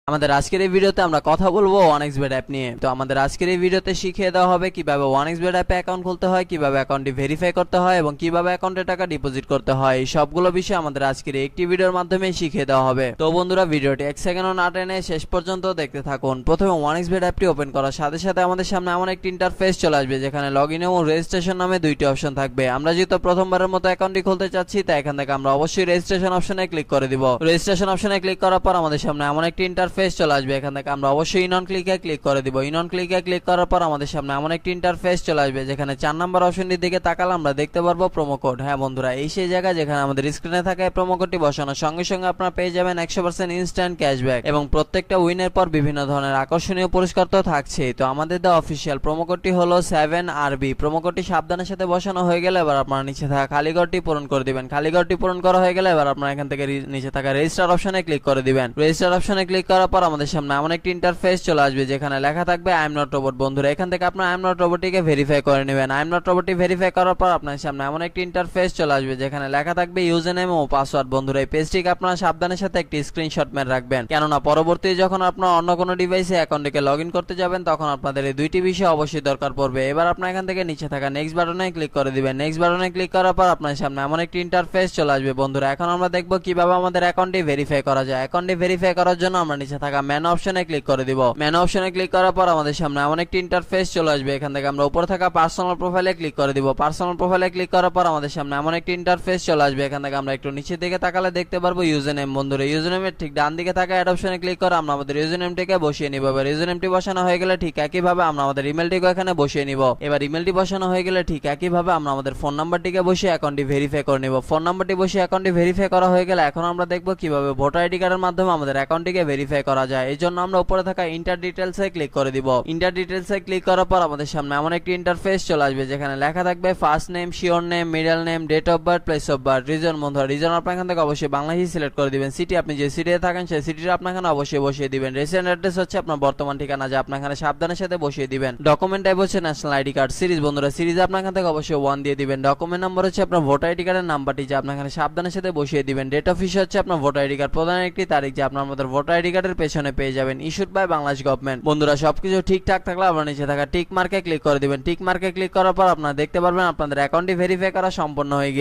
আমাদের আজকের এই ভিডিওতে আমরা কথা বলবো 1xBet অ্যাপ নিয়ে। তো আমাদের আজকের এই ভিডিওতে শিখিয়ে দেওয়া হবে কিভাবে 1xBet অ্যাপে অ্যাকাউন্ট খুলতে হয়, কিভাবে অ্যাকাউন্টটি ভেরিফাই করতে হয় এবং কিভাবে অ্যাকাউন্টে টাকা ডিপোজিট করতে হয়। এই সবগুলো বিষয় আমাদের আজকের একটি ভিডিওর মাধ্যমে শিখিয়ে দেওয়া হবে। তো বন্ধুরা, ভিডিওটি 1 সেকেন্ডও না টেনে শেষ পর্যন্ত দেখতে থাকুন। প্রথমে 1xBet অ্যাপটি ওপেন করার সাথে সাথে আমাদের সামনে এমন একটি ইন্টারফেস চলে আসবে যেখানে লগইন এবং রেজিস্ট্রেশন নামে দুইটি অপশন থাকবে। আমরা যেহেতু প্রথমবারের মতো অ্যাকাউন্টটি খুলতে চাচ্ছি, তাই এখান থেকে আমরা অবশ্যই রেজিস্ট্রেশন অপশনে ক্লিক করে দিব। রেজিস্ট্রেশন অপশনে ক্লিক করার পর আমাদের সামনে এমন একটি ইন্টারফেস চলে আসবে। এখান থেকে আমরা অবশ্যই ইন অন ক্লিকে ক্লিক করে দিব। ইন অন ক্লিকে ক্লিক করার পর আমাদের সামনে এমন একটি ইন্টারফেস চলে আসবে যেখানে 4 নাম্বার অপশনটির দিকে তাকালে আমরা দেখতে পারবো প্রোমো কোড। হ্যাঁ বন্ধুরা, এই সেই জায়গা যেখানে আমাদের স্ক্রিনে থাকা প্রোমো কোডটি বসানোর সঙ্গে সঙ্গে আপনারা পেয়ে যাবেন 100% ইনস্ট্যান্ট ক্যাশব্যাক এবং প্রত্যেকটা উইনের পর বিভিন্ন ধরনের আকর্ষণীয় পুরস্কার তো থাকছেই। তো আমাদের দেওয়া অফিসিয়াল প্রোমো কোডটি হলো 7RB। প্রোমো কোডটি সাবধানের সাথে বসানো হয়ে গেলে এবার আপনারা নিচে থাকা খালি ঘরটি পূরণ করে দিবেন। খালি ঘরটি পূরণ করা হয়ে গেলে এবার আপনারা এখান থেকে নিচে থাকা রেজিস্টার অপশনে ক্লিক করে দিবেন। রেজিস্টার অপশনে ক্লিক করার পর আমাদের সামনে এমন একটি ইন্টারফেস চলে আসবে যেখানে লেখা থাকবে আই এম নট রোবট। বন্ধুরা, এখান থেকে আপনারা আই এম নট রোবটটিকে ভেরিফাই করে নেবেন। আই এম নট রোবটটি ভেরিফাই করার পর আপনার সামনে এমন একটি ইন্টারফেস চলে আসবে যেখানে লেখা থাকবে ইউজার নেম ও পাসওয়ার্ড। বন্ধুরা, এই পেজটিকে আপনারা সাবধানের সাথে একটি স্ক্রিনশট মেরে রাখবেন, কেননা পরবর্তীতে যখন আপনারা অন্য কোনো ডিভাইসে অ্যাকাউন্টটিকে লগইন করতে যাবেন তখন আপনাদের এই দুইটি বিষয় অবশ্যই দরকার পড়বে। এবার আপনারা এখান থেকে নিচে থাকা নেক্সট বাটনে ক্লিক করে দিবেন। নেক্সট বাটনে ক্লিক করার পর আপনার সামনে এমন একটি ইন্টারফেস চলে আসবে। বন্ধুরা, এখন আমরা দেখব কিভাবে আমাদের অ্যাকাউন্টটি ভেরিফাই করা যায়। অ্যাকাউন্টটি ভেরিফাই করার জন্য আমরা নিচে থাকা মেনু অপশনে ক্লিক করে দিব। মেনু অপশনে ক্লিক করার পর আমাদের সামনে এমন একটি ইন্টারফেস চলে আসবে। এখান থেকে আমরা উপরে থাকা পার্সোনাল প্রোফাইলে ক্লিক করে দিব। পার্সোনাল প্রোফাইলে ক্লিক করার পর আমাদের সামনে এমন একটি ইন্টারফেস চলে আসবে। এখান থেকে আমরা একটু নিচের দিকে তাকালে দেখতে পারবো ইউজার নেম। বন্ধুরা, ইউজার নেমের ঠিক ডান দিকে থাকা অ্যাড অপশনে ক্লিক করে আমরা আমাদের ইউজার নেমটিকে বসিয়ে নিব। এবার ইউজার নেমটি বসানো হয়ে গেলে ঠিক একইভাবে আমরা আমাদের ইমেলটিকে এখানে বসিয়ে নিব। এবার ইমেলটি বসানো হয়ে গেলে ঠিক একইভাবে আমরা আমাদের ফোন নাম্বারটিকে বসিয়ে অ্যাকাউন্টটি ভেরিফাই করে নিব। ফোন নাম্বারটি বসিয়ে অ্যাকাউন্টটি ভেরিফাই করা হয়ে গেলে এখন আমরা দেখব কিভাবে ভোটার আইডি কার্ডের মাধ্যমে আমাদের অ্যাকাউন্টটিকে ভেরিফাই করা যায়। এই জন্য আমরা উপরে থাকা ইন্টার ডিটেইলসে ক্লিক করে দিব। ইন্টার ডিটেইলসে ক্লিক করার পর আমাদের সামনে এমন একটি ইন্টারফেস চলে আসবে যেখানে লেখা থাকবে first name, surname, middle name, date of birth, place of birth, reason. বন্ধুরা, রিজন আপনার এখান থেকে অবশ্যই বাংলাদেশই সিলেক্ট করে দিবেন। সিটি আপনি যে সিটিতে থাকেন সেই সিটিটা আপনার এখানে অবশ্যই বসিয়ে দিবেন। রেসিডেন্ট অ্যাড্রেস হচ্ছে আপনার বর্তমান ঠিকানা, যা আপনার এখানে সাবধানের সাথে বসিয়ে দিবেন। ডকুমেন্ট টাইপ হচ্ছে ন্যাশনাল আইডি কার্ড। সিরিজ, বন্ধুরা, সিরিজ আপনার এখান থেকে অবশ্যই 1 দিয়ে দিবেন। ডকুমেন্ট নাম্বার হচ্ছে আপনার ভোটার আইডি কার্ডের নাম্বারটি, যা আপনার এখানে সাবধানের সাথে বসিয়ে দিবেন। ডেট অফ ইস্যু হচ্ছে আপনার ভোটার আইডি কার্ড প্রদানের একটি তারিখ, যা আপনার আমাদের ভোটার আইডি কার্ডের পেছনে পেয়ে যাবেন। Issued by Bangladesh government. বন্ধুরা, সবকিছু ঠিকঠাক থাকলে আপনার নিচে থাকা টিক মার্কে ক্লিক করে দিবেন। টিক মার্কে ক্লিক করার পর আপনারা দেখতে পারবেন আপনাদের অ্যাকাউন্টটি ভেরিফাই করা সম্পন্ন হয়ে গেছে।